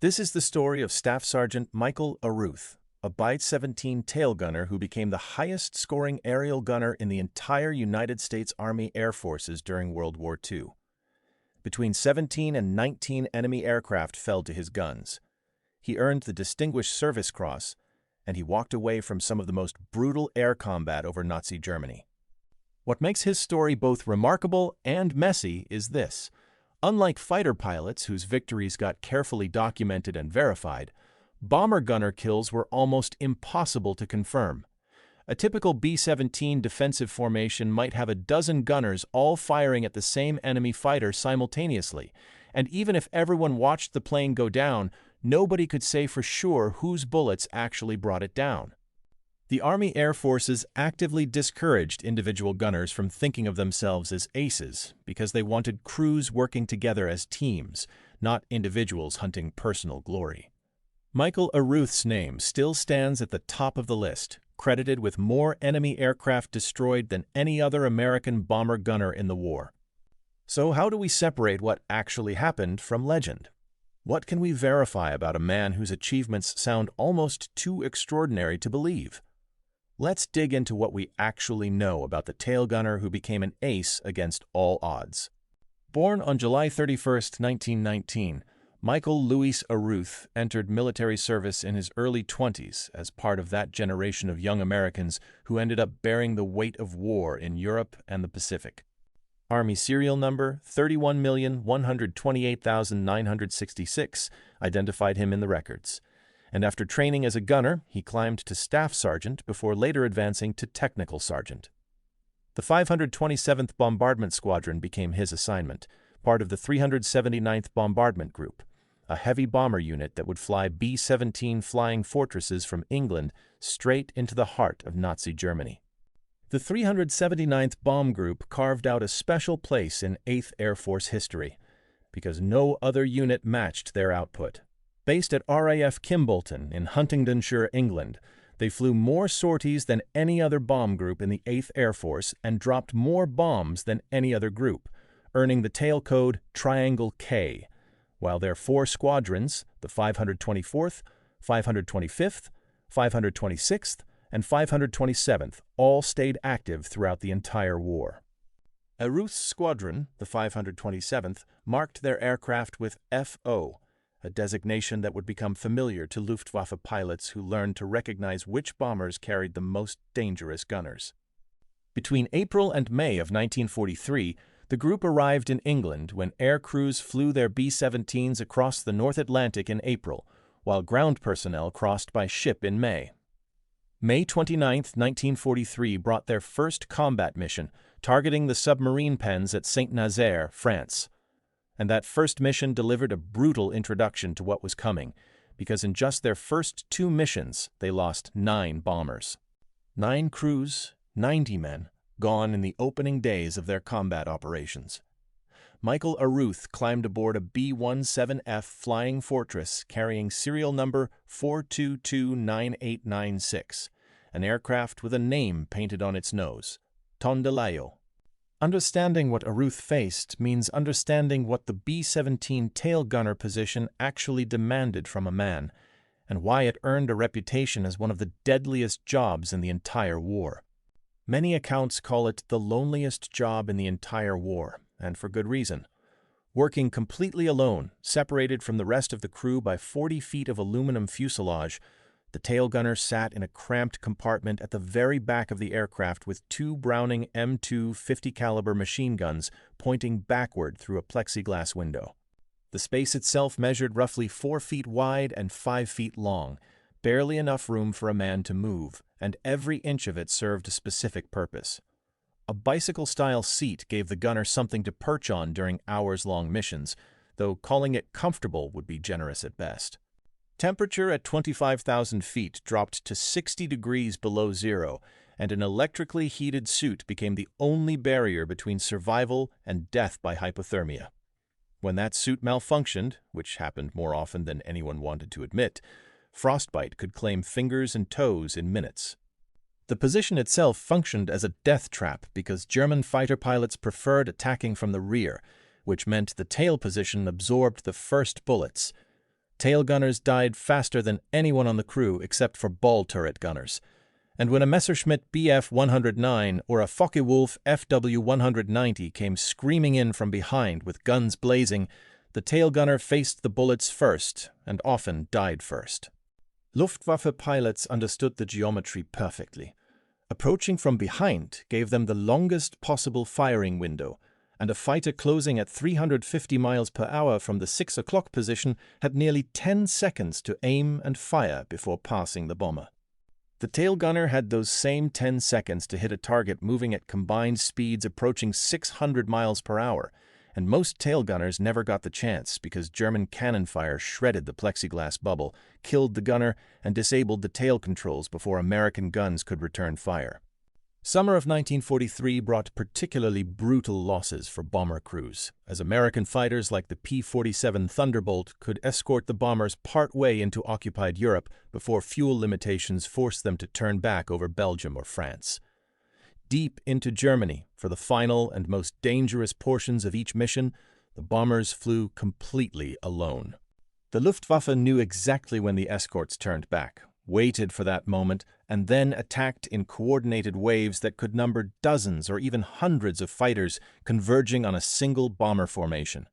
This is the story of Staff Sergeant Michael Aruth, a B-17 tail gunner who became the highest-scoring aerial gunner in the entire United States Army Air Forces during World War II. Between 17 and 19 enemy aircraft fell to his guns. He earned the Distinguished Service Cross, and he walked away from some of the most brutal air combat over Nazi Germany. What makes his story both remarkable and messy is this. Unlike fighter pilots whose victories got carefully documented and verified, bomber gunner kills were almost impossible to confirm. A typical B-17 defensive formation might have a dozen gunners all firing at the same enemy fighter simultaneously, and even if everyone watched the plane go down, nobody could say for sure whose bullets actually brought it down. The Army Air Forces actively discouraged individual gunners from thinking of themselves as aces because they wanted crews working together as teams, not individuals hunting personal glory. Michael Aruth's name still stands at the top of the list, credited with more enemy aircraft destroyed than any other American bomber gunner in the war. So how do we separate what actually happened from legend? What can we verify about a man whose achievements sound almost too extraordinary to believe? Let's dig into what we actually know about the tail gunner who became an ace against all odds. Born on July 31, 1919, Michael Louis Aruth entered military service in his early 20s as part of that generation of young Americans who ended up bearing the weight of war in Europe and the Pacific. Army serial number 31,128,966 identified him in the records, and after training as a gunner, he climbed to Staff Sergeant before later advancing to Technical Sergeant. The 527th Bombardment Squadron became his assignment, part of the 379th Bombardment Group, a heavy bomber unit that would fly B-17 Flying Fortresses from England straight into the heart of Nazi Germany. The 379th Bomb Group carved out a special place in 8th Air Force history, because no other unit matched their output. Based at RAF Kimbolton in Huntingdonshire, England, they flew more sorties than any other bomb group in the 8th Air Force and dropped more bombs than any other group, earning the tail code Triangle K, while their 4 squadrons, the 524th, 525th, 526th, and 527th, all stayed active throughout the entire war. Aruth's squadron, the 527th, marked their aircraft with FO, a designation that would become familiar to Luftwaffe pilots who learned to recognize which bombers carried the most dangerous gunners. Between April and May of 1943, the group arrived in England when air crews flew their B-17s across the North Atlantic in April, while ground personnel crossed by ship in May. May 29, 1943 brought their first combat mission, targeting the submarine pens at Saint-Nazaire, France. And that first mission delivered a brutal introduction to what was coming, because in just their first 2 missions, they lost 9 bombers. 9 crews, 90 men, gone in the opening days of their combat operations. Michael Aruth climbed aboard a B-17F Flying Fortress carrying serial number 4229896, an aircraft with a name painted on its nose, Tondelayo. Understanding what Aruth faced means understanding what the B-17 tail gunner position actually demanded from a man, and why it earned a reputation as one of the deadliest jobs in the entire war. Many accounts call it the loneliest job in the entire war, and for good reason. Working completely alone, separated from the rest of the crew by 40 feet of aluminum fuselage, the tail gunner sat in a cramped compartment at the very back of the aircraft with 2 Browning M2 50-caliber machine guns pointing backward through a plexiglass window. The space itself measured roughly 4 feet wide and 5 feet long, barely enough room for a man to move, and every inch of it served a specific purpose. A bicycle-style seat gave the gunner something to perch on during hours-long missions, though calling it comfortable would be generous at best. Temperature at 25,000 feet dropped to 60 degrees below zero, and an electrically heated suit became the only barrier between survival and death by hypothermia. When that suit malfunctioned, which happened more often than anyone wanted to admit, frostbite could claim fingers and toes in minutes. The position itself functioned as a death trap because German fighter pilots preferred attacking from the rear, which meant the tail position absorbed the first bullets. Tail gunners died faster than anyone on the crew except for ball turret gunners. And when a Messerschmitt Bf 109 or a Focke-Wulf FW 190 came screaming in from behind with guns blazing, the tail gunner faced the bullets first and often died first. Luftwaffe pilots understood the geometry perfectly. Approaching from behind gave them the longest possible firing window, and a fighter closing at 350 miles per hour from the 6 o'clock position had nearly 10 seconds to aim and fire before passing the bomber. The tail gunner had those same 10 seconds to hit a target moving at combined speeds approaching 600 miles per hour, and most tail gunners never got the chance because German cannon fire shredded the plexiglass bubble, killed the gunner, and disabled the tail controls before American guns could return fire. Summer of 1943 brought particularly brutal losses for bomber crews, as American fighters like the P-47 Thunderbolt could escort the bombers partway into occupied Europe before fuel limitations forced them to turn back over Belgium or France. Deep into Germany, for the final and most dangerous portions of each mission, the bombers flew completely alone. The Luftwaffe knew exactly when the escorts turned back, waited for that moment, and then attacked in coordinated waves that could number dozens or even hundreds of fighters converging on a single bomber formation.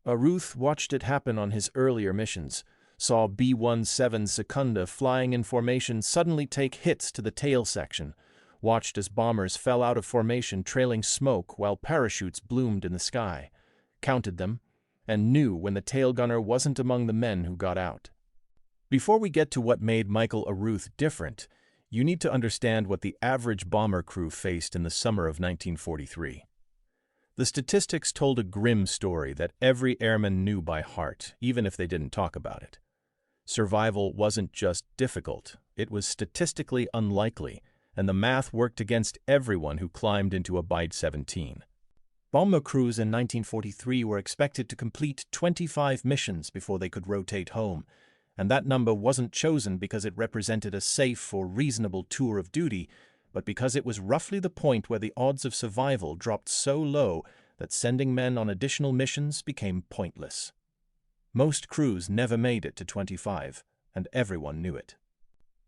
Aruth watched it happen on his earlier missions, saw B-17 Secunda flying in formation suddenly take hits to the tail section, watched as bombers fell out of formation trailing smoke while parachutes bloomed in the sky, counted them, and knew when the tail gunner wasn't among the men who got out. Before we get to what made Michael Aruth different, you need to understand what the average bomber crew faced in the summer of 1943. The statistics told a grim story that every airman knew by heart, even if they didn't talk about it. Survival wasn't just difficult, it was statistically unlikely, and the math worked against everyone who climbed into a Byte 17. Bomber crews in 1943 were expected to complete 25 missions before they could rotate home, and that number wasn't chosen because it represented a safe or reasonable tour of duty, but because it was roughly the point where the odds of survival dropped so low that sending men on additional missions became pointless. Most crews never made it to 25, and everyone knew it.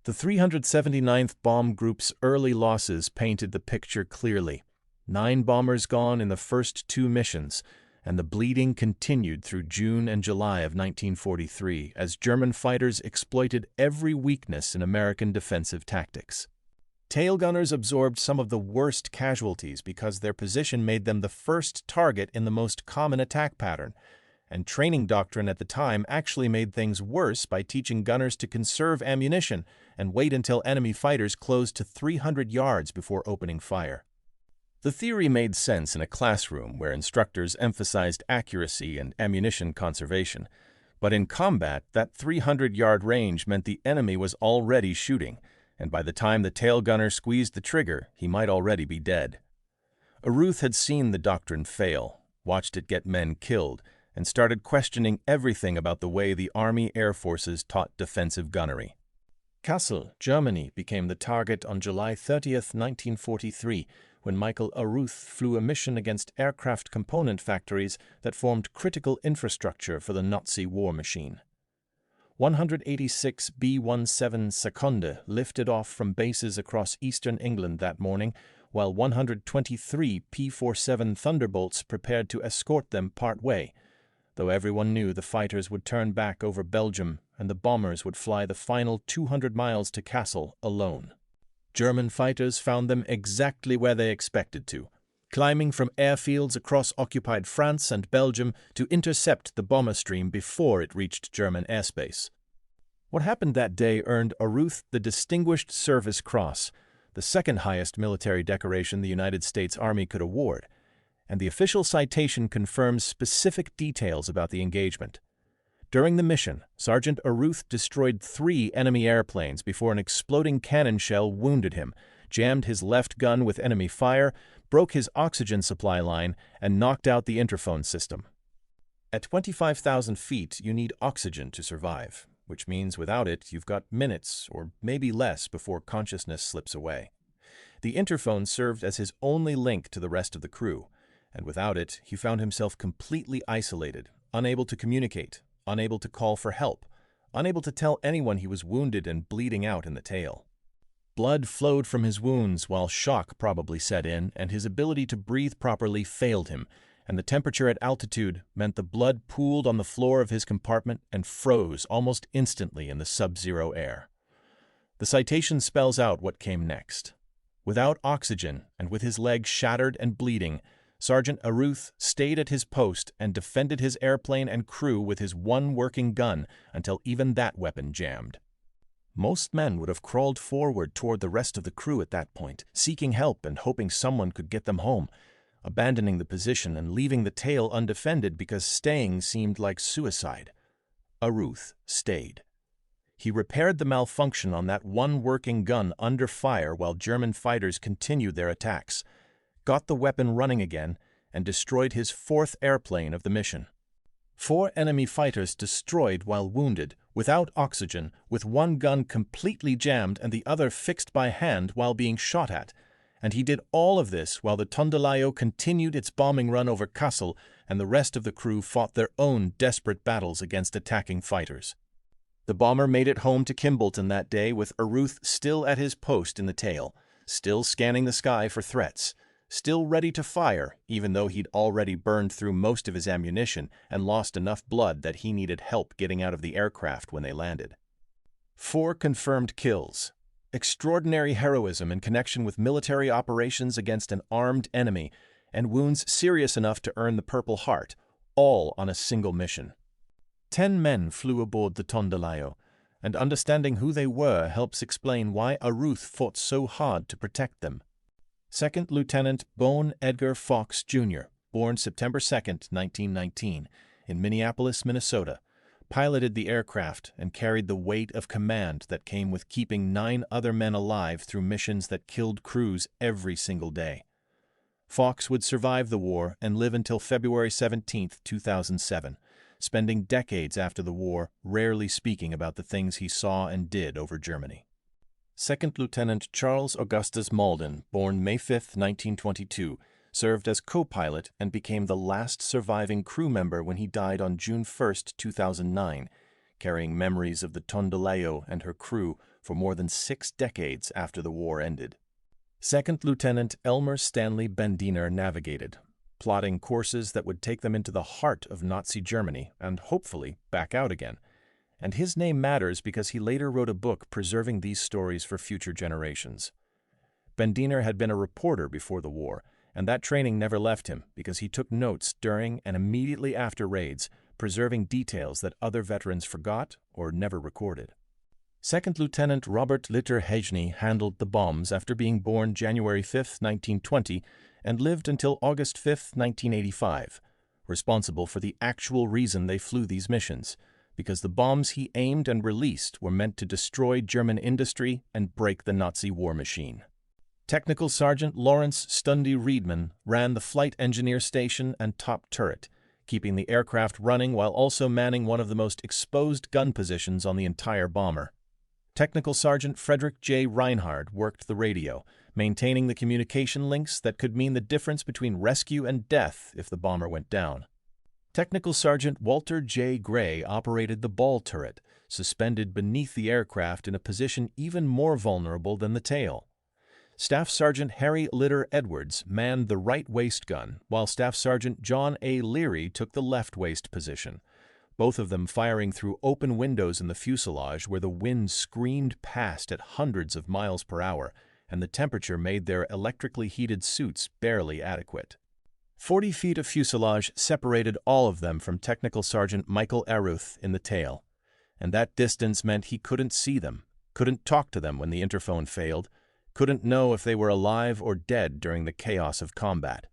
The 379th Bomb Group's early losses painted the picture clearly. 9 bombers gone in the first 2 missions, and the bleeding continued through June and July of 1943 as German fighters exploited every weakness in American defensive tactics. Tail gunners absorbed some of the worst casualties because their position made them the first target in the most common attack pattern, and training doctrine at the time actually made things worse by teaching gunners to conserve ammunition and wait until enemy fighters closed to 300 yards before opening fire. The theory made sense in a classroom where instructors emphasized accuracy and ammunition conservation, but in combat, that 300-yard range meant the enemy was already shooting, and by the time the tail gunner squeezed the trigger, he might already be dead. Aruth had seen the doctrine fail, watched it get men killed, and started questioning everything about the way the Army Air Forces taught defensive gunnery. Kassel, Germany, became the target on July 30, 1943, when Michael Aruth flew a mission against aircraft component factories that formed critical infrastructure for the Nazi war machine. 186 B-17 Secunda lifted off from bases across eastern England that morning, while 123 P-47 Thunderbolts prepared to escort them part way, though everyone knew the fighters would turn back over Belgium and the bombers would fly the final 200 miles to Kassel alone. German fighters found them exactly where they expected to, climbing from airfields across occupied France and Belgium to intercept the bomber stream before it reached German airspace. What happened that day earned Aruth the Distinguished Service Cross, the second highest military decoration the United States Army could award, and the official citation confirms specific details about the engagement. During the mission, Sergeant Aruth destroyed 3 enemy airplanes before an exploding cannon shell wounded him, jammed his left gun with enemy fire, broke his oxygen supply line, and knocked out the interphone system. At 25,000 feet, you need oxygen to survive, which means without it, you've got minutes or maybe less before consciousness slips away. The interphone served as his only link to the rest of the crew, and without it, he found himself completely isolated, unable to communicate, unable to call for help, unable to tell anyone he was wounded and bleeding out in the tail. Blood flowed from his wounds while shock probably set in, and his ability to breathe properly failed him, and the temperature at altitude meant the blood pooled on the floor of his compartment and froze almost instantly in the sub-zero air. The citation spells out what came next. Without oxygen and with his leg shattered and bleeding, Sergeant Aruth stayed at his post and defended his airplane and crew with his one working gun until even that weapon jammed. Most men would have crawled forward toward the rest of the crew at that point, seeking help and hoping someone could get them home, abandoning the position and leaving the tail undefended because staying seemed like suicide. Aruth stayed. He repaired the malfunction on that one working gun under fire while German fighters continued their attacks, got the weapon running again, and destroyed his fourth airplane of the mission. 4 enemy fighters destroyed while wounded, without oxygen, with one gun completely jammed and the other fixed by hand while being shot at. And he did all of this while the Tondelayo continued its bombing run over Kassel, and the rest of the crew fought their own desperate battles against attacking fighters. The bomber made it home to Kimballton that day with Aruth still at his post in the tail, still scanning the sky for threats, still ready to fire even though he'd already burned through most of his ammunition and lost enough blood that he needed help getting out of the aircraft when they landed. 4 confirmed kills. Extraordinary heroism in connection with military operations against an armed enemy, and wounds serious enough to earn the Purple Heart, all on a single mission. 10 men flew aboard the Tondelayo, and understanding who they were helps explain why Aruth fought so hard to protect them. 2nd Lieutenant Bone Edgar Fox, Jr., born September 2, 1919, in Minneapolis, Minnesota, piloted the aircraft and carried the weight of command that came with keeping 9 other men alive through missions that killed crews every single day. Fox would survive the war and live until February 17, 2007, spending decades after the war rarely speaking about the things he saw and did over Germany. 2nd Lieutenant Charles Augustus Malden, born May 5, 1922, served as co-pilot and became the last surviving crew member when he died on June 1, 2009, carrying memories of the Tondelayo and her crew for more than 6 decades after the war ended. 2nd Lieutenant Elmer Stanley Bendiner navigated, plotting courses that would take them into the heart of Nazi Germany and hopefully back out again. And his name matters because he later wrote a book preserving these stories for future generations. Bendiner had been a reporter before the war, and that training never left him because he took notes during and immediately after raids, preserving details that other veterans forgot or never recorded. 2nd Lieutenant Robert Litter Hejny handled the bombs after being born January 5, 1920, and lived until August 5, 1985, responsible for the actual reason they flew these missions, because the bombs he aimed and released were meant to destroy German industry and break the Nazi war machine. Technical Sergeant Lawrence Stundy Reedman ran the flight engineer station and top turret, keeping the aircraft running while also manning one of the most exposed gun positions on the entire bomber. Technical Sergeant Frederick J. Reinhard worked the radio, maintaining the communication links that could mean the difference between rescue and death if the bomber went down. Technical Sergeant Walter J. Gray operated the ball turret, suspended beneath the aircraft in a position even more vulnerable than the tail. Staff Sergeant Harry Litter Edwards manned the right waist gun, while Staff Sergeant John A. Leary took the left waist position, both of them firing through open windows in the fuselage where the wind screamed past at hundreds of miles per hour, and the temperature made their electrically heated suits barely adequate. 40 feet of fuselage separated all of them from Technical Sergeant Michael Aruth in the tail, and that distance meant he couldn't see them, couldn't talk to them when the interphone failed, couldn't know if they were alive or dead during the chaos of combat.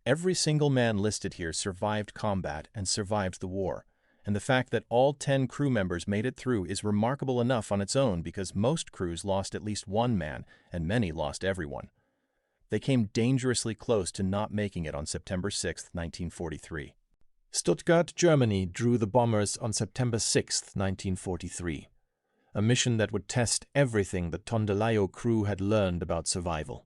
Every single man listed here survived combat and survived the war, and the fact that all 10 crew members made it through is remarkable enough on its own because most crews lost at least one man, and many lost everyone. They came dangerously close to not making it on September 6, 1943. Stuttgart, Germany drew the bombers on September 6, 1943, a mission that would test everything the Tondelayo crew had learned about survival.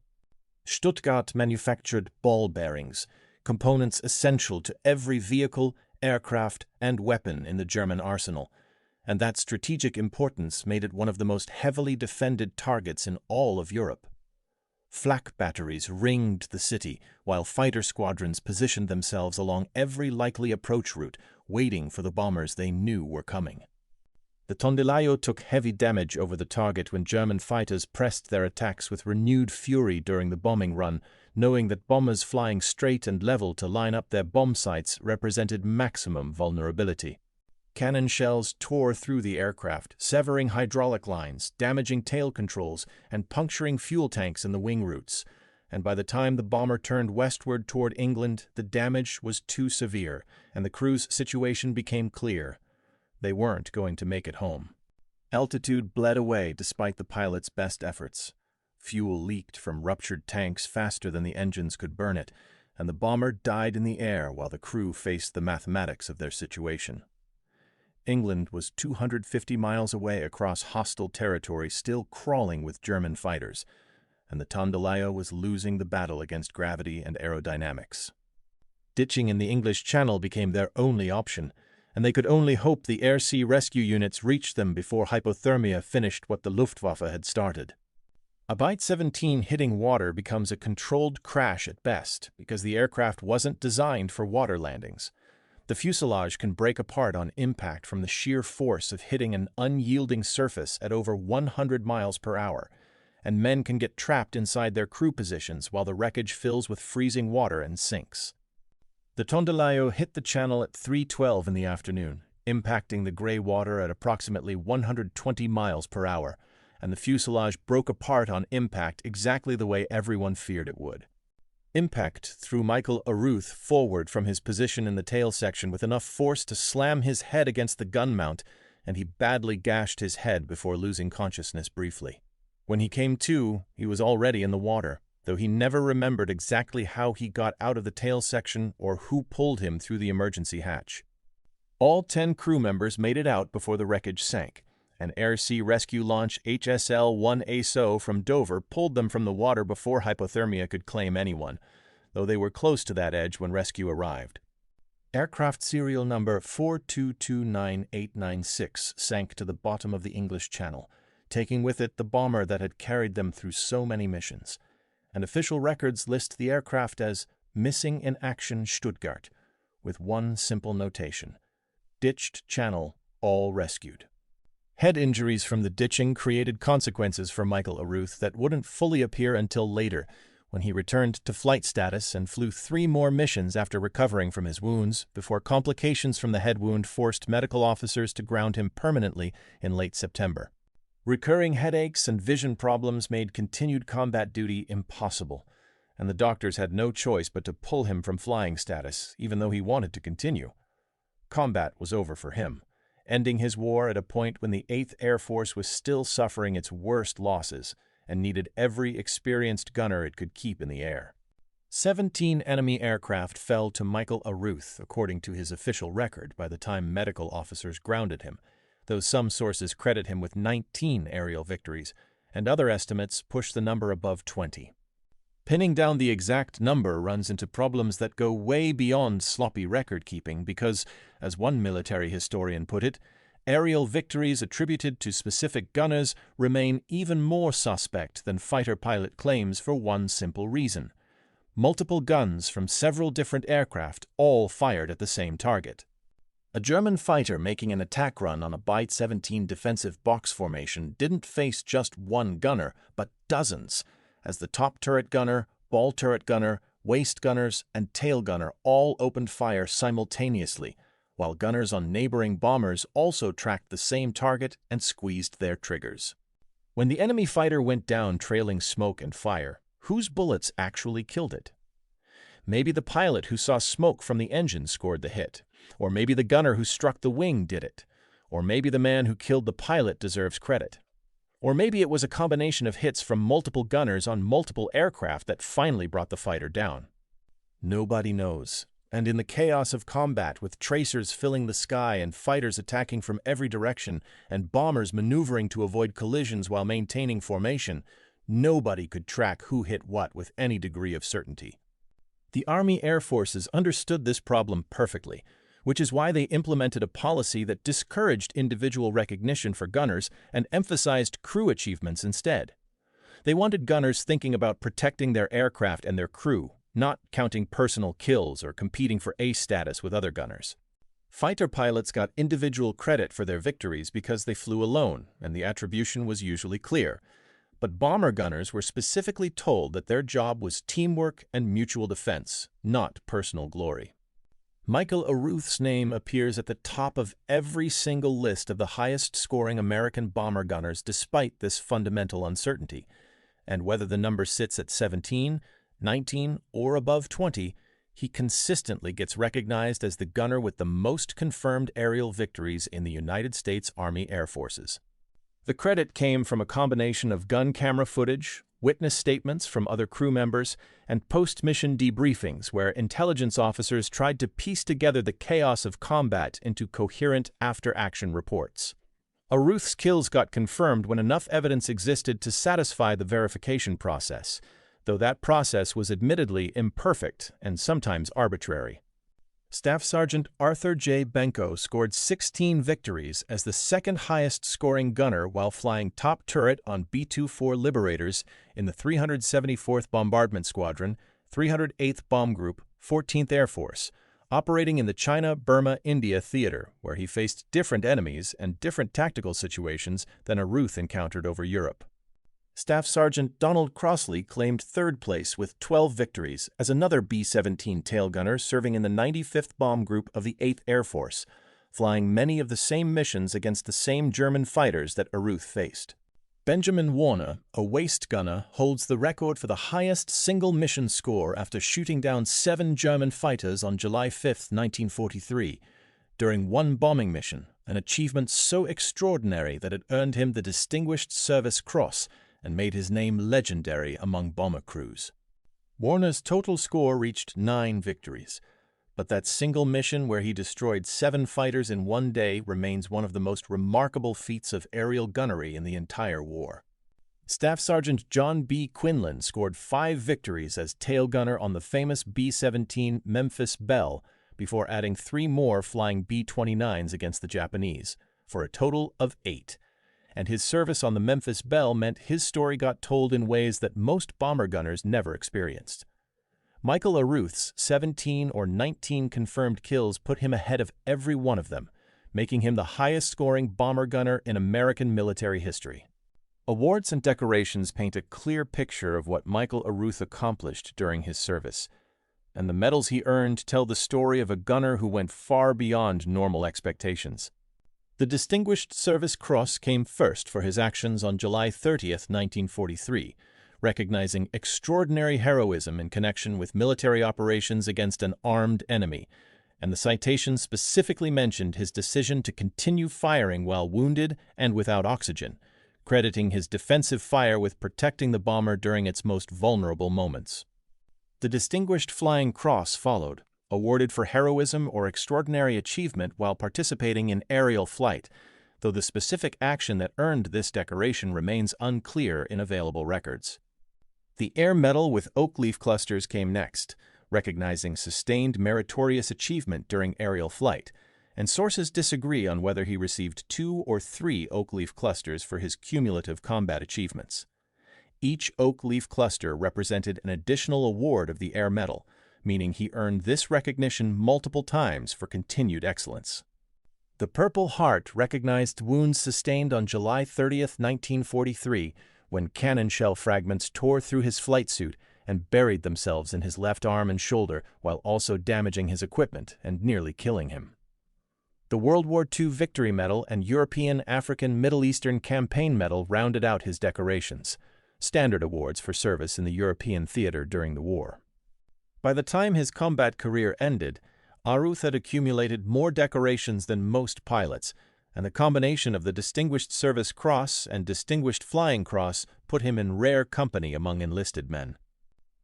Stuttgart manufactured ball bearings, components essential to every vehicle, aircraft, and weapon in the German arsenal, and that strategic importance made it one of the most heavily defended targets in all of Europe. Flak batteries ringed the city, while fighter squadrons positioned themselves along every likely approach route, waiting for the bombers they knew were coming. The Tondilayo took heavy damage over the target when German fighters pressed their attacks with renewed fury during the bombing run, knowing that bombers flying straight and level to line up their bomb sites represented maximum vulnerability. Cannon shells tore through the aircraft, severing hydraulic lines, damaging tail controls, and puncturing fuel tanks in the wing routes. And by the time the bomber turned westward toward England, the damage was too severe, and the crew's situation became clear. They weren't going to make it home. Altitude bled away despite the pilot's best efforts. Fuel leaked from ruptured tanks faster than the engines could burn it, and the bomber died in the air while the crew faced the mathematics of their situation. England was 250 miles away across hostile territory, still crawling with German fighters, and the Tondilayo was losing the battle against gravity and aerodynamics. Ditching in the English Channel became their only option, and they could only hope the air-sea rescue units reached them before hypothermia finished what the Luftwaffe had started. A Bite 17 hitting water becomes a controlled crash at best because the aircraft wasn't designed for water landings. The fuselage can break apart on impact from the sheer force of hitting an unyielding surface at over 100 miles per hour, and men can get trapped inside their crew positions while the wreckage fills with freezing water and sinks. The Tondilayo hit the channel at 3:12 in the afternoon, impacting the gray water at approximately 120 miles per hour, and the fuselage broke apart on impact exactly the way everyone feared it would. Impact threw Michael Aruth forward from his position in the tail section with enough force to slam his head against the gun mount, and he badly gashed his head before losing consciousness briefly. When he came to, he was already in the water, though he never remembered exactly how he got out of the tail section or who pulled him through the emergency hatch. All 10 crew members made it out before the wreckage sank. An air-sea rescue launch HSL-1 ASO from Dover pulled them from the water before hypothermia could claim anyone, though they were close to that edge when rescue arrived. Aircraft serial number 4229896 sank to the bottom of the English Channel, taking with it the bomber that had carried them through so many missions. And official records list the aircraft as Missing in Action Stuttgart, with one simple notation: Ditched channel, all rescued. Head injuries from the ditching created consequences for Michael Aruth that wouldn't fully appear until later, when he returned to flight status and flew 3 more missions after recovering from his wounds, before complications from the head wound forced medical officers to ground him permanently in late September. Recurring headaches and vision problems made continued combat duty impossible, and the doctors had no choice but to pull him from flying status, even though he wanted to continue. Combat was over for him, ending his war at a point when the 8th Air Force was still suffering its worst losses and needed every experienced gunner it could keep in the air. 17 enemy aircraft fell to Michael Aruth, according to his official record, by the time medical officers grounded him, though some sources credit him with 19 aerial victories, and other estimates push the number above 20. Pinning down the exact number runs into problems that go way beyond sloppy record-keeping because, as one military historian put it, aerial victories attributed to specific gunners remain even more suspect than fighter pilot claims for one simple reason: multiple guns from several different aircraft all fired at the same target. A German fighter making an attack run on a Bite 17 defensive box formation didn't face just one gunner, but dozens, as the top turret gunner, ball turret gunner, waist gunners, and tail gunner all opened fire simultaneously, while gunners on neighboring bombers also tracked the same target and squeezed their triggers. When the enemy fighter went down trailing smoke and fire, whose bullets actually killed it? Maybe the pilot who saw smoke from the engine scored the hit, or maybe the gunner who struck the wing did it, or maybe the man who killed the pilot deserves credit. Or maybe it was a combination of hits from multiple gunners on multiple aircraft that finally brought the fighter down. Nobody knows, and in the chaos of combat, with tracers filling the sky and fighters attacking from every direction and bombers maneuvering to avoid collisions while maintaining formation, nobody could track who hit what with any degree of certainty. The Army Air Forces understood this problem perfectly, which is why they implemented a policy that discouraged individual recognition for gunners and emphasized crew achievements instead. They wanted gunners thinking about protecting their aircraft and their crew, not counting personal kills or competing for ace status with other gunners. Fighter pilots got individual credit for their victories because they flew alone, and the attribution was usually clear. But bomber gunners were specifically told that their job was teamwork and mutual defense, not personal glory. Michael Aruth's name appears at the top of every single list of the highest-scoring American bomber gunners despite this fundamental uncertainty. And whether the number sits at 17, 19, or above 20, he consistently gets recognized as the gunner with the most confirmed aerial victories in the United States Army Air Forces. The credit came from a combination of gun camera footage, witness statements from other crew members, and post-mission debriefings where intelligence officers tried to piece together the chaos of combat into coherent after-action reports. Aruth's kills got confirmed when enough evidence existed to satisfy the verification process, though that process was admittedly imperfect and sometimes arbitrary. Staff Sergeant Arthur J. Benko scored 16 victories as the second highest-scoring gunner while flying top turret on B-24 Liberators in the 374th Bombardment Squadron, 308th Bomb Group, 14th Air Force, operating in the China-Burma-India theater, where he faced different enemies and different tactical situations than Aruth encountered over Europe. Staff Sergeant Donald Crossley claimed third place with 12 victories as another B-17 tail gunner serving in the 95th Bomb Group of the 8th Air Force, flying many of the same missions against the same German fighters that Aruth faced. Benjamin Warner, a waist gunner, holds the record for the highest single mission score after shooting down 7 German fighters on July 5, 1943, during one bombing mission, an achievement so extraordinary that it earned him the Distinguished Service Cross and made his name legendary among bomber crews. Warner's total score reached 9 victories, but that single mission where he destroyed 7 fighters in one day remains one of the most remarkable feats of aerial gunnery in the entire war. Staff Sergeant John B. Quinlan scored 5 victories as tail gunner on the famous B-17 Memphis Belle before adding 3 more flying B-29s against the Japanese, for a total of 8. And his service on the Memphis Belle meant his story got told in ways that most bomber gunners never experienced. Michael Aruth's 17 or 19 confirmed kills put him ahead of every one of them, making him the highest-scoring bomber gunner in American military history. Awards and decorations paint a clear picture of what Michael Aruth accomplished during his service, and the medals he earned tell the story of a gunner who went far beyond normal expectations. The Distinguished Service Cross came first for his actions on July 30, 1943, recognizing extraordinary heroism in connection with military operations against an armed enemy, and the citation specifically mentioned his decision to continue firing while wounded and without oxygen, crediting his defensive fire with protecting the bomber during its most vulnerable moments. The Distinguished Flying Cross followed, awarded for heroism or extraordinary achievement while participating in aerial flight, though the specific action that earned this decoration remains unclear in available records. The Air Medal with oak leaf clusters came next, recognizing sustained meritorious achievement during aerial flight, and sources disagree on whether he received 2 or 3 oak leaf clusters for his cumulative combat achievements. Each oak leaf cluster represented an additional award of the Air Medal, meaning he earned this recognition multiple times for continued excellence. The Purple Heart recognized wounds sustained on July 30, 1943, when cannon shell fragments tore through his flight suit and buried themselves in his left arm and shoulder while also damaging his equipment and nearly killing him. The World War II Victory Medal and European, African, Middle Eastern Campaign Medal rounded out his decorations, standard awards for service in the European theater during the war. By the time his combat career ended, Aruth had accumulated more decorations than most pilots, and the combination of the Distinguished Service Cross and Distinguished Flying Cross put him in rare company among enlisted men.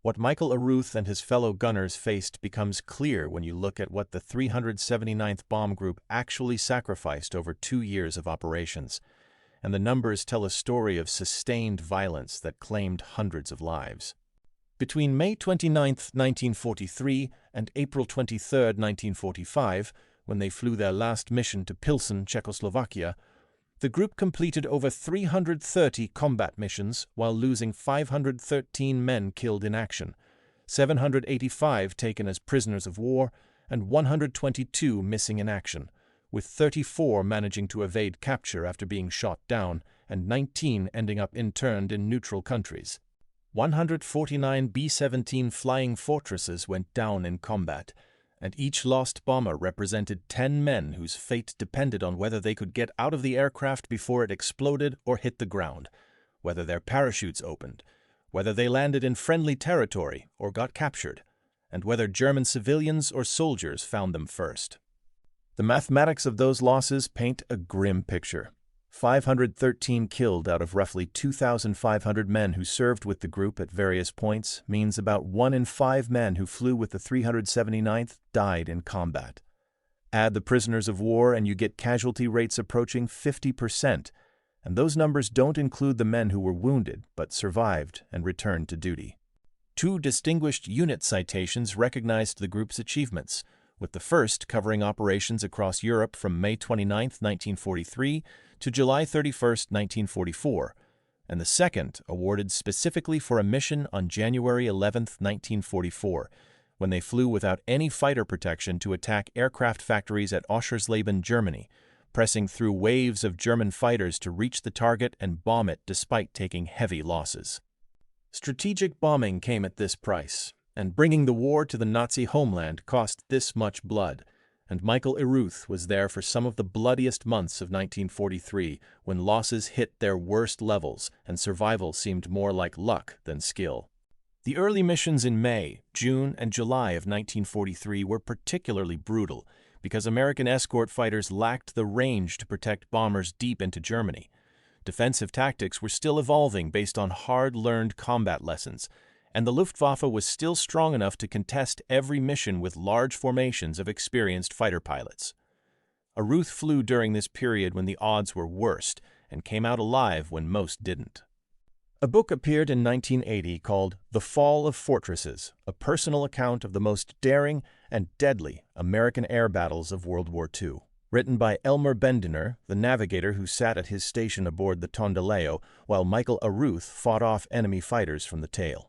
What Michael Aruth and his fellow gunners faced becomes clear when you look at what the 379th Bomb Group actually sacrificed over 2 years of operations, and the numbers tell a story of sustained violence that claimed hundreds of lives. Between May 29, 1943 and April 23, 1945, when they flew their last mission to Pilsen, Czechoslovakia, the group completed over 330 combat missions while losing 513 men killed in action, 785 taken as prisoners of war, and 122 missing in action, with 34 managing to evade capture after being shot down and 19 ending up interned in neutral countries. 149 B-17 Flying Fortresses went down in combat, and each lost bomber represented 10 men whose fate depended on whether they could get out of the aircraft before it exploded or hit the ground, whether their parachutes opened, whether they landed in friendly territory or got captured, and whether German civilians or soldiers found them first. The mathematics of those losses paint a grim picture. 513 killed out of roughly 2,500 men who served with the group at various points means about 1 in 5 men who flew with the 379th died in combat. Add the prisoners of war and you get casualty rates approaching 50%, and those numbers don't include the men who were wounded but survived and returned to duty. 2 distinguished unit citations recognized the group's achievements, with the first covering operations across Europe from May 29, 1943 to July 31, 1944, and the second awarded specifically for a mission on January 11, 1944, when they flew without any fighter protection to attack aircraft factories at Oschersleben, Germany, pressing through waves of German fighters to reach the target and bomb it despite taking heavy losses. Strategic bombing came at this price, and bringing the war to the Nazi homeland cost this much blood, and Michael Iruth was there for some of the bloodiest months of 1943 when losses hit their worst levels and survival seemed more like luck than skill. The early missions in May, June, and July of 1943 were particularly brutal because American escort fighters lacked the range to protect bombers deep into Germany. Defensive tactics were still evolving based on hard-learned combat lessons, and the Luftwaffe was still strong enough to contest every mission with large formations of experienced fighter pilots. Iruth flew during this period when the odds were worst and came out alive when most didn't. A book appeared in 1980 called The Fall of Fortresses, a personal account of the most daring and deadly American air battles of World War II. Written by Elmer Bendiner, the navigator who sat at his station aboard the Tondeleio while Michael Iruth fought off enemy fighters from the tail.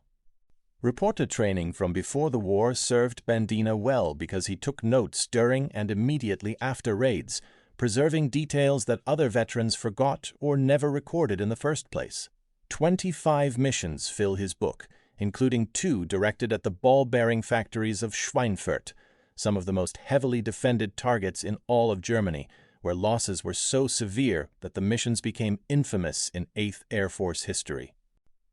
Reporter training from before the war served Bendina well because he took notes during and immediately after raids, preserving details that other veterans forgot or never recorded in the first place. 25 missions fill his book, including 2 directed at the ball-bearing factories of Schweinfurt, some of the most heavily defended targets in all of Germany, where losses were so severe that the missions became infamous in 8th Air Force history.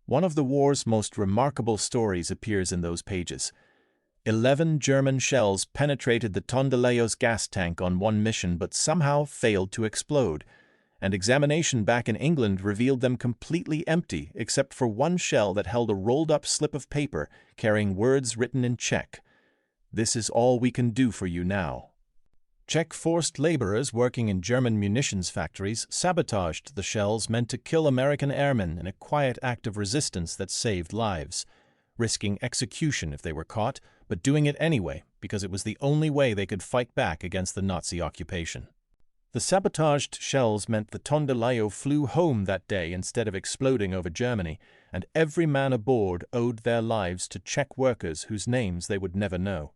One of the war's most remarkable stories appears in those pages. 11 German shells penetrated the Tondeleio's gas tank on one mission but somehow failed to explode, and examination back in England revealed them completely empty except for one shell that held a rolled-up slip of paper carrying words written in Czech. "This is all we can do for you now." Czech forced laborers working in German munitions factories sabotaged the shells meant to kill American airmen in a quiet act of resistance that saved lives, risking execution if they were caught, but doing it anyway because it was the only way they could fight back against the Nazi occupation. The sabotaged shells meant the Tondeleio flew home that day instead of exploding over Germany, and every man aboard owed their lives to Czech workers whose names they would never know.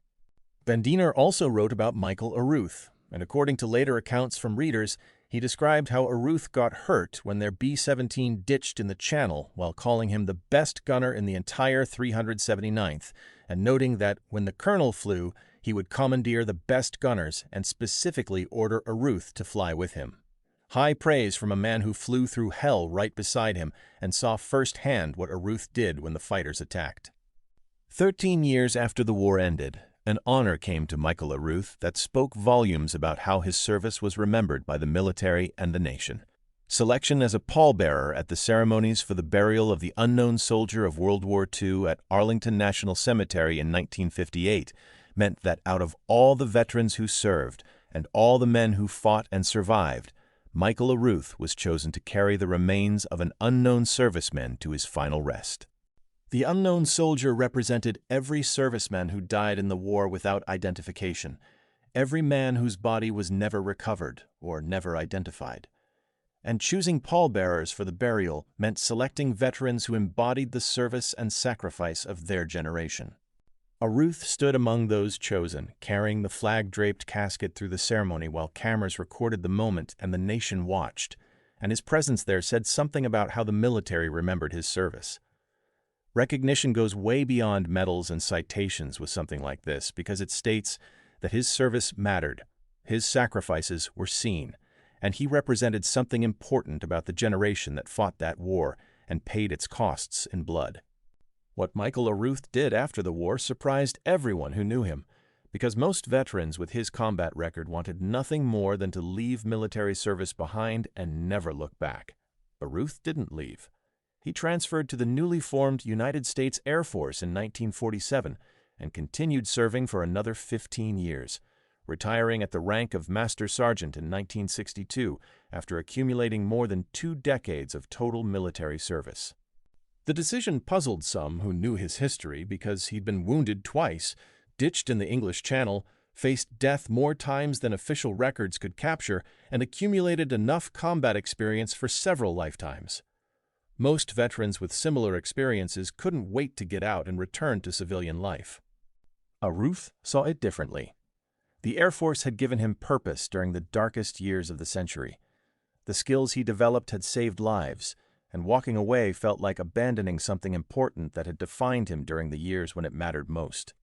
Bendiner also wrote about Michael Iruth, and according to later accounts from readers, he described how Iruth got hurt when their B-17 ditched in the Channel while calling him the best gunner in the entire 379th, and noting that when the colonel flew, he would commandeer the best gunners and specifically order Iruth to fly with him. High praise from a man who flew through hell right beside him and saw firsthand what Iruth did when the fighters attacked. 13 years after the war ended, an honor came to Michael Iruth that spoke volumes about how his service was remembered by the military and the nation. Selection as a pallbearer at the ceremonies for the burial of the unknown soldier of World War II at Arlington National Cemetery in 1958 meant that out of all the veterans who served and all the men who fought and survived, Michael Iruth was chosen to carry the remains of an unknown serviceman to his final rest. The unknown soldier represented every serviceman who died in the war without identification, every man whose body was never recovered or never identified. And choosing pallbearers for the burial meant selecting veterans who embodied the service and sacrifice of their generation. Aruth stood among those chosen, carrying the flag-draped casket through the ceremony while cameras recorded the moment and the nation watched, and his presence there said something about how the military remembered his service. Recognition goes way beyond medals and citations with something like this because it states that his service mattered, his sacrifices were seen, and he represented something important about the generation that fought that war and paid its costs in blood. What Michael Aruth did after the war surprised everyone who knew him, because most veterans with his combat record wanted nothing more than to leave military service behind and never look back. Aruth didn't leave. He transferred to the newly formed United States Air Force in 1947 and continued serving for another 15 years, retiring at the rank of Master Sergeant in 1962 after accumulating more than 2 decades of total military service. The decision puzzled some who knew his history because he'd been wounded twice, ditched in the English Channel, faced death more times than official records could capture, and accumulated enough combat experience for several lifetimes. Most veterans with similar experiences couldn't wait to get out and return to civilian life. Aruth saw it differently. The Air Force had given him purpose during the darkest years of the century. The skills he developed had saved lives, and walking away felt like abandoning something important that had defined him during the years when it mattered most.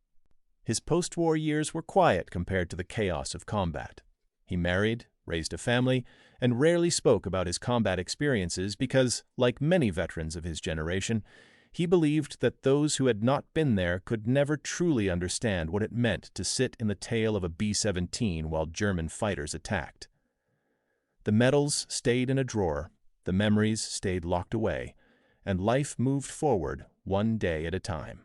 His post-war years were quiet compared to the chaos of combat. He married, raised a family, and rarely spoke about his combat experiences because, like many veterans of his generation, he believed that those who had not been there could never truly understand what it meant to sit in the tail of a B-17 while German fighters attacked. The medals stayed in a drawer, the memories stayed locked away, and life moved forward one day at a time.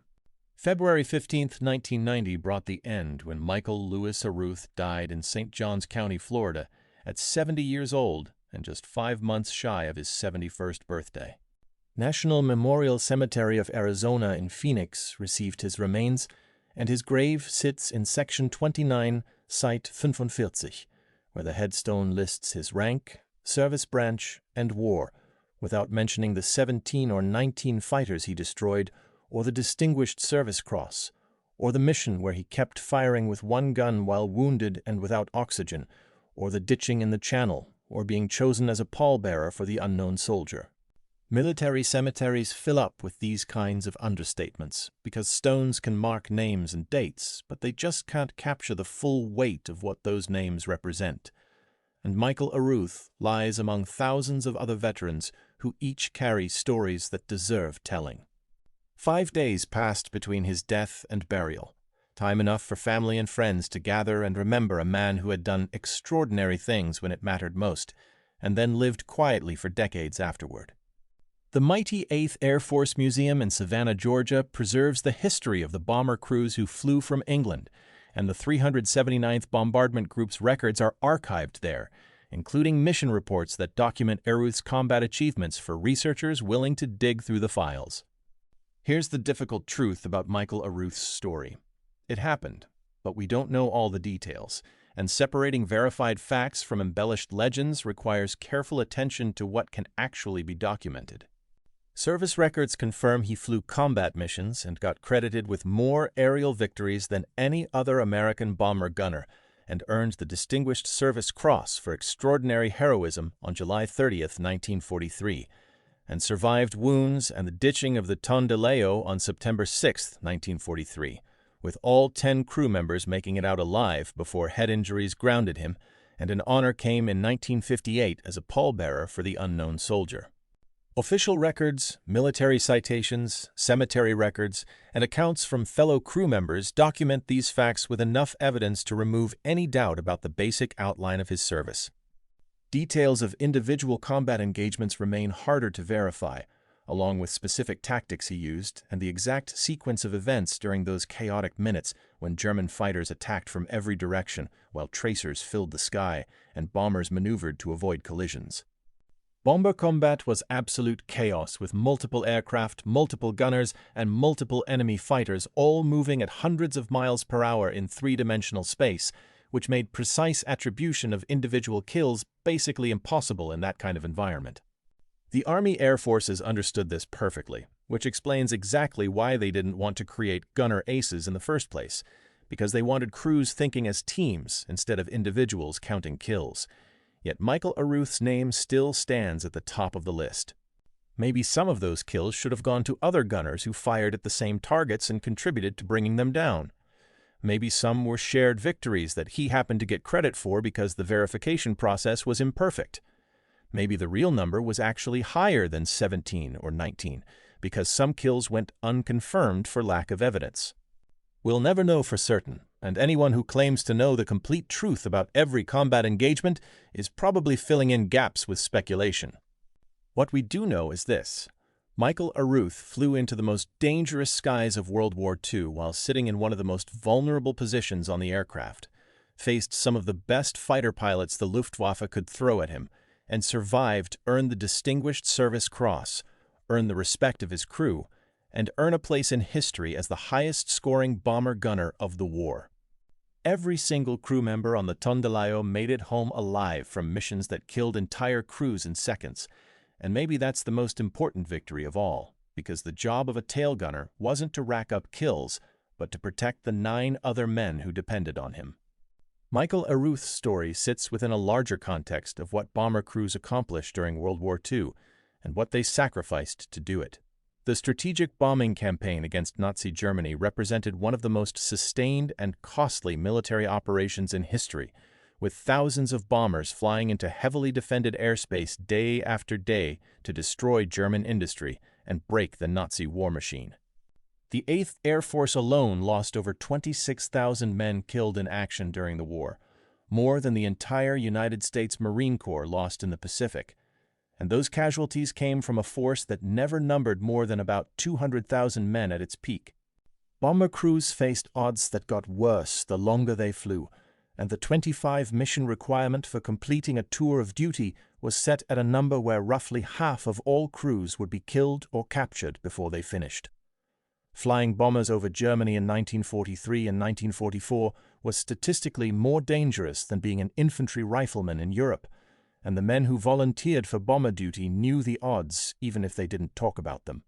February 15, 1990 brought the end when Michael Lewis Aruth died in St. Johns County, Florida, at 70 years old and just 5 months shy of his 71st birthday. National Memorial Cemetery of Arizona in Phoenix received his remains, and his grave sits in Section 29, Site 45, where the headstone lists his rank, service branch, and war, without mentioning the 17 or 19 fighters he destroyed, or the Distinguished Service Cross, or the mission where he kept firing with one gun while wounded and without oxygen, or the ditching in the Channel, or being chosen as a pallbearer for the unknown soldier. Military cemeteries fill up with these kinds of understatements, because stones can mark names and dates, but they just can't capture the full weight of what those names represent. And Michael Aruth lies among thousands of other veterans who each carry stories that deserve telling. 5 days passed between his death and burial, time enough for family and friends to gather and remember a man who had done extraordinary things when it mattered most, and then lived quietly for decades afterward. The mighty 8th Air Force Museum in Savannah, Georgia, preserves the history of the bomber crews who flew from England, and the 379th Bombardment Group's records are archived there, including mission reports that document Aruth's combat achievements for researchers willing to dig through the files. Here's the difficult truth about Michael Aruth's story. It happened, but we don't know all the details, and separating verified facts from embellished legends requires careful attention to what can actually be documented. Service records confirm he flew combat missions and got credited with more aerial victories than any other American bomber gunner, and earned the Distinguished Service Cross for extraordinary heroism on July 30, 1943, and survived wounds and the ditching of the Tondileo on September 6, 1943, with all 10 crew members making it out alive before head injuries grounded him, and an honor came in 1958 as a pallbearer for the unknown soldier. Official records, military citations, cemetery records, and accounts from fellow crew members document these facts with enough evidence to remove any doubt about the basic outline of his service. Details of individual combat engagements remain harder to verify, along with specific tactics he used and the exact sequence of events during those chaotic minutes when German fighters attacked from every direction while tracers filled the sky and bombers maneuvered to avoid collisions. Bomber combat was absolute chaos with multiple aircraft, multiple gunners, and multiple enemy fighters all moving at hundreds of miles per hour in 3-dimensional space, which made precise attribution of individual kills basically impossible in that kind of environment. The Army Air Forces understood this perfectly, which explains exactly why they didn't want to create gunner aces in the first place, because they wanted crews thinking as teams instead of individuals counting kills. Yet Michael Arruth's name still stands at the top of the list. Maybe some of those kills should have gone to other gunners who fired at the same targets and contributed to bringing them down. Maybe some were shared victories that he happened to get credit for because the verification process was imperfect. Maybe the real number was actually higher than 17 or 19, because some kills went unconfirmed for lack of evidence. We'll never know for certain, and anyone who claims to know the complete truth about every combat engagement is probably filling in gaps with speculation. What we do know is this: Michael Arruth flew into the most dangerous skies of World War II while sitting in one of the most vulnerable positions on the aircraft, faced some of the best fighter pilots the Luftwaffe could throw at him, and survived, earned the Distinguished Service Cross, earned the respect of his crew, and earn a place in history as the highest-scoring bomber gunner of the war. Every single crew member on the Tondelayo made it home alive from missions that killed entire crews in seconds, and maybe that's the most important victory of all, because the job of a tail gunner wasn't to rack up kills, but to protect the 9 other men who depended on him. Michael Arruth's story sits within a larger context of what bomber crews accomplished during World War II and what they sacrificed to do it. The strategic bombing campaign against Nazi Germany represented one of the most sustained and costly military operations in history, with thousands of bombers flying into heavily defended airspace day after day to destroy German industry and break the Nazi war machine. The 8th Air Force alone lost over 26,000 men killed in action during the war, more than the entire United States Marine Corps lost in the Pacific. And those casualties came from a force that never numbered more than about 200,000 men at its peak. Bomber crews faced odds that got worse the longer they flew, and the 25 mission requirement for completing a tour of duty was set at a number where roughly half of all crews would be killed or captured before they finished. Flying bombers over Germany in 1943 and 1944 was statistically more dangerous than being an infantry rifleman in Europe, and the men who volunteered for bomber duty knew the odds even if they didn't talk about them.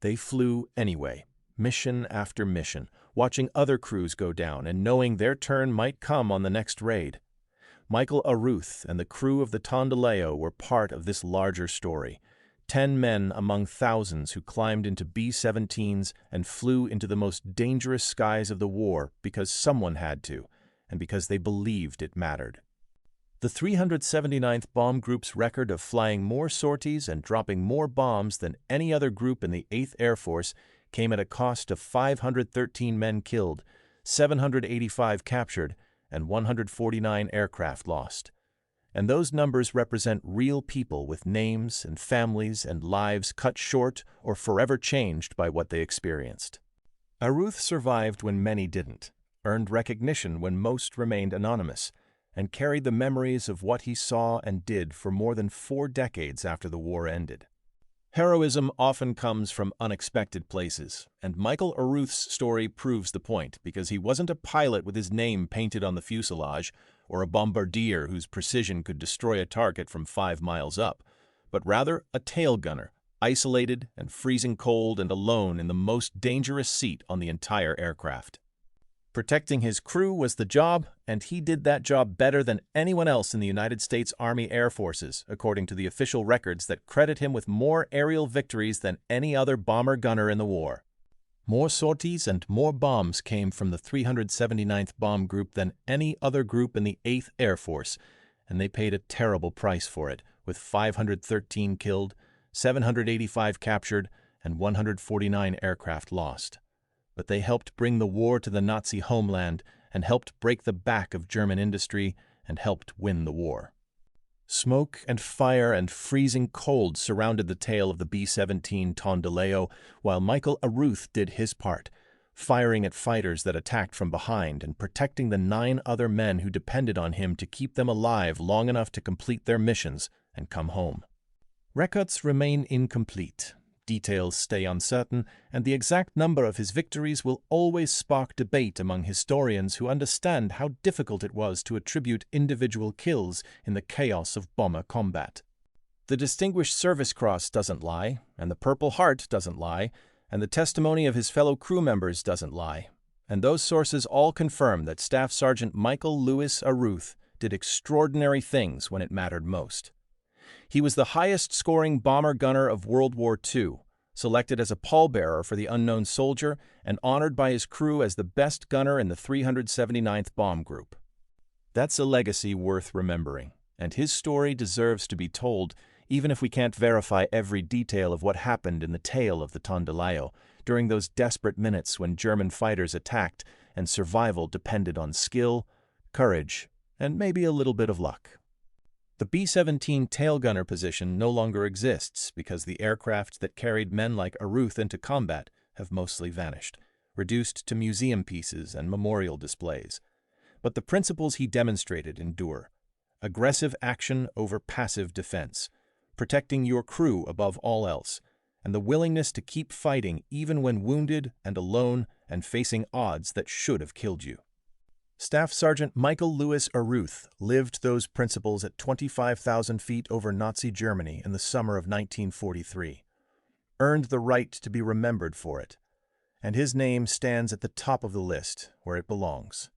They flew anyway, mission after mission, watching other crews go down and knowing their turn might come on the next raid. Michael Arruth and the crew of the Tondelayo were part of this larger story. 10 men among thousands who climbed into B-17s and flew into the most dangerous skies of the war because someone had to, and because they believed it mattered. The 379th Bomb Group's record of flying more sorties and dropping more bombs than any other group in the 8th Air Force came at a cost of 513 men killed, 785 captured, and 149 aircraft lost. And those numbers represent real people with names and families and lives cut short or forever changed by what they experienced. Arruth survived when many didn't, earned recognition when most remained anonymous, and carried the memories of what he saw and did for more than 4 decades after the war ended. Heroism often comes from unexpected places, and Michael Arruth's story proves the point because he wasn't a pilot with his name painted on the fuselage or a bombardier whose precision could destroy a target from 5 miles up, but rather a tail gunner, isolated and freezing cold and alone in the most dangerous seat on the entire aircraft. Protecting his crew was the job, and he did that job better than anyone else in the United States Army Air Forces, according to the official records that credit him with more aerial victories than any other bomber gunner in the war. More sorties and more bombs came from the 379th Bomb Group than any other group in the 8th Air Force, and they paid a terrible price for it, with 513 killed, 785 captured, and 149 aircraft lost. But they helped bring the war to the Nazi homeland and helped break the back of German industry and helped win the war. Smoke and fire and freezing cold surrounded the tail of the B-17 Tondelayo while Michael Arruth did his part, firing at fighters that attacked from behind and protecting the 9 other men who depended on him to keep them alive long enough to complete their missions and come home. Records remain incomplete, Details stay uncertain, and the exact number of his victories will always spark debate among historians who understand how difficult it was to attribute individual kills in the chaos of bomber combat. The Distinguished Service Cross doesn't lie, and the Purple Heart doesn't lie, and the testimony of his fellow crew members doesn't lie. And those sources all confirm that Staff Sergeant Michael Lewis Aruth did extraordinary things when it mattered most. He was the highest-scoring bomber gunner of World War II, selected as a pallbearer for the Unknown Soldier, and honored by his crew as the best gunner in the 379th Bomb Group. That's a legacy worth remembering, and his story deserves to be told, even if we can't verify every detail of what happened in the tail of the Tondilayo during those desperate minutes when German fighters attacked and survival depended on skill, courage, and maybe a little bit of luck. The B-17 tail gunner position no longer exists because the aircraft that carried men like Aruth into combat have mostly vanished, reduced to museum pieces and memorial displays. But the principles he demonstrated endure. Aggressive action over passive defense, protecting your crew above all else, and the willingness to keep fighting even when wounded and alone and facing odds that should have killed you. Staff Sergeant Michael Lewis Aruth lived those principles at 25,000 feet over Nazi Germany in the summer of 1943, earned the right to be remembered for it, and his name stands at the top of the list where it belongs.